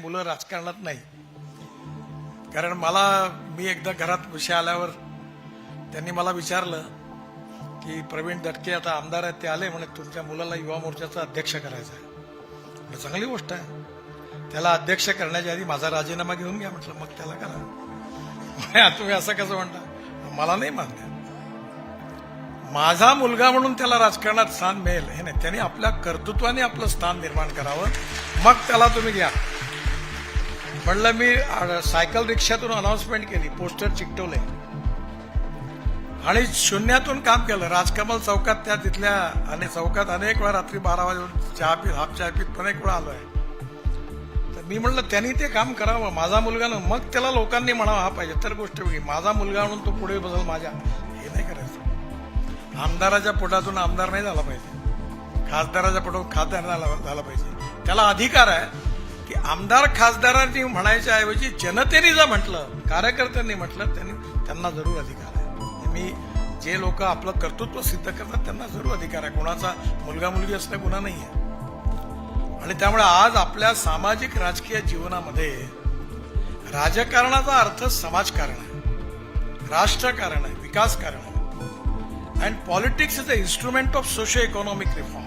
मुलं राजकारणात नाही. कारण मी एकदा घरात विषय आल्यावर त्यांनी मला विचारलं की प्रवीण दटके आता आमदार आहेत, ते आले म्हणे तुमच्या मुलाला युवा मोर्चाचा अध्यक्ष करायचा आहे. म्हटलं चांगली गोष्ट आहे, त्याला अध्यक्ष करण्याच्या आधी माझा राजीनामा घेऊन घ्या. म्हटलं मग त्याला करा. तुम्ही असं कसं म्हणता? मला नाही मान्य. माझा मुलगा म्हणून त्याला राजकारणात स्थान मिळेल हे नाही, त्याने आपल्या कर्तृत्वाने आपलं स्थान निर्माण करावं, मग त्याला तुम्ही घ्या. म्हणलं मी सायकल रिक्षातून अनाउन्समेंट केली, पोस्टर चिकटवले आणि शून्यातून काम केलं. राजकमल चौकात त्या तिथल्या आणि चौकात अनेक वेळा रात्री 12 वाजून चहा पीत, हाफ चहा पीत अनेक वेळा आलोय. तर मी म्हणलं त्यांनी ते काम करावं, माझा मुलगा ना, मग त्याला लोकांनी म्हणावं हा पाहिजे. तर गोष्ट वेगळी, माझा मुलगा म्हणून तो पुढे बसेल माझ्या, हे नाही करायचं. आमदाराच्या पोटातून आमदार नाही झाला पाहिजे, खासदाराच्या पोटातून खासदार झाला पाहिजे. त्याला अधिकार आहे की आमदार खासदारांनी म्हणायच्या ऐवजी जनतेने जर म्हटलं, कार्यकर्त्यांनी म्हटलं, त्यांना जरूर अधिकार आहे. मी जे लोक आपलं कर्तृत्व सिद्ध करतात त्यांना जरूर अधिकार आहे. कोणाचा मुलगा मुलगी असणं गुन्हा नाही आहे. आणि त्यामुळे आज आपल्या सामाजिक राजकीय जीवनामध्ये राजकारणाचा अर्थ समाजकारण आहे, राष्ट्रकारण आहे, विकासकारण आहे. And politics is a instrument of socio economic reform.